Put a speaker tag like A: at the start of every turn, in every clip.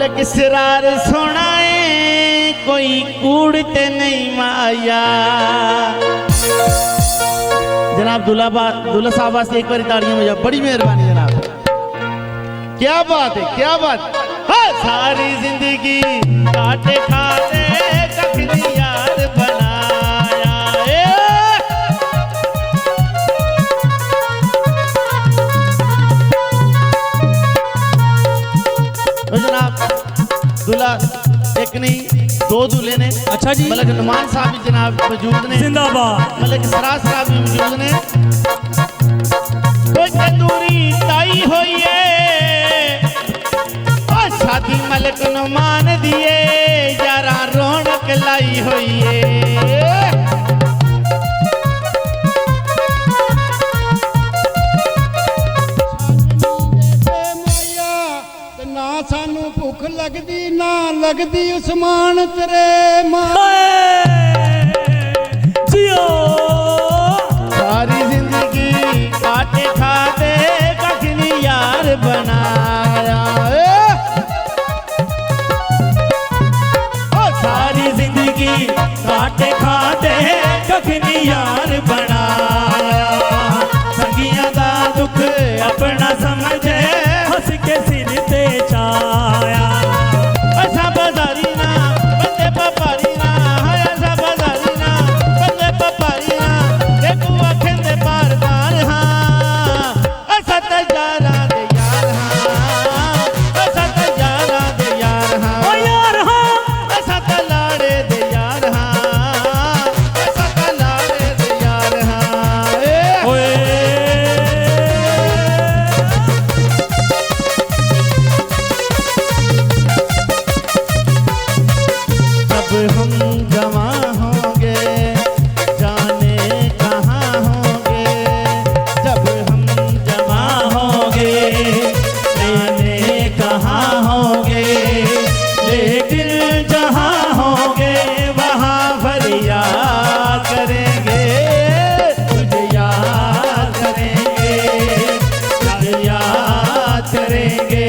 A: मलक सिरार सुनाए कोई कूड़ते नहीं माया। जनाब दूल्हा साहब वास्ते एक बार ताड़ियां बजाओ, बड़ी मेहरबानी जनाब। क्या बात है, क्या बात। हाँ, सारी जिंदगी काटे खाते कखनी यार बनाया। तो जनाब दूल्हा एक नहीं दो दूल्हे ने।
B: अच्छा जी।
A: मलक नुमान साहब भी जनाब मौजूद ने,
B: जिंदाबाद।
A: मलक सराज साहब भी मौजूद ने। कोई तंदूरी ताई हुई है और शादी मलक नुमान दिए यारा रौनक लाई हुई है।
C: ना सानू भुख लगदी ना लगदी उस्मान तेरे
A: सारी जिंदगी काटे खाते कखनी यार बनाया। ओ सारी जिंदगी काटे खाते कखनी यार बनाया। संगियां दा दुख अपना समझे हंस के सिर ते छाया। ऐसा बाजारी ना बंदे पपारी ना, ऐसा बाजारी ना बंदे पपारी ना, देखो आँखें दे बार बार। हाँ ऐसा तजारा दे यार, हाँ ऐसा तजारा दे यार, हाँ यार, हाँ ऐसा तलाड़े दे यार, हाँ ऐसा तलाड़े दे यार, हाँ ओए। जब हम जवां होंगे जाने कहाँ होंगे, जब हम जवां होंगे जाने कहाँ होंगे, लेकिन जहाँ होंगे वहाँ फरियाद करेंगे, तुझे याद करेंगे, तुझे याद करेंगे।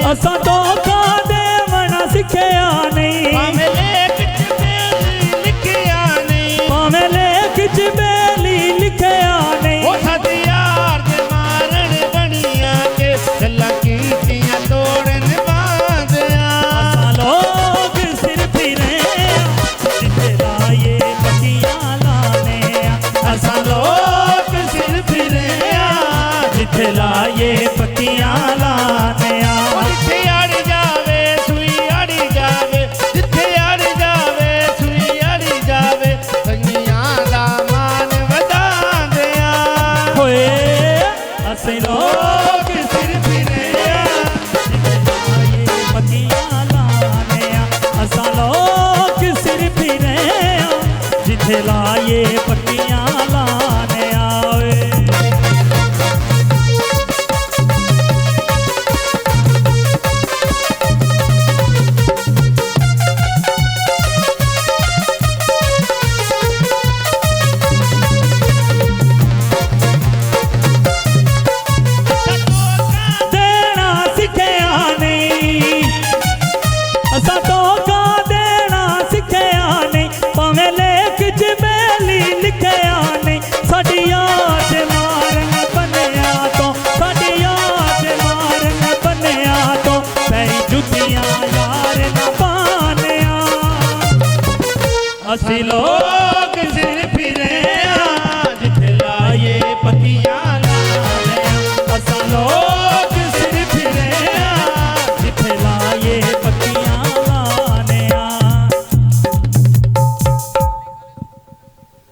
B: असा धोखा देवना सिखया नहीं,
A: भावें लेख च बेली लिखया नहीं,
B: भावें लेख च बेली लिखया नहीं।
A: ओ सदियार दे मारन बनिया के गल्लां कीतियां तोड़न बांधिया।
B: असा लोग सिर फिरे जिथे लाए पट्टियां लाने,
A: असा लोग सिर फिरे
B: जिथे लाए पट्टियां लाने।
A: जिथे अड़ जावे सुई अड़ी जावे, जिथे अड़ जावे सुई अड़ी जावे, संगियां दा मान वधांदिया।
B: होए असीं लोग सिर फिरे जिथे लाए पट्टियां लाने। असां लोग सिर फिरे जिथे लाए पट्टियां लाने आवे। देना सिखया नहीं, असां धोखा देना सिखया नहीं, भावें लेख च बेली लिखया नहीं। साडी याद मारन बनिया तो, साडी याद मारन बनिया तो, पैरी जुतियां यार ना पानिया। असीं लोग सिर फिरे
A: जिथे लाए पत्तियां लाने,
B: असां लोग सिर फिरे जिथे लाए पट्टियां लाने।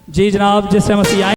B: जी जनाब, जिस समय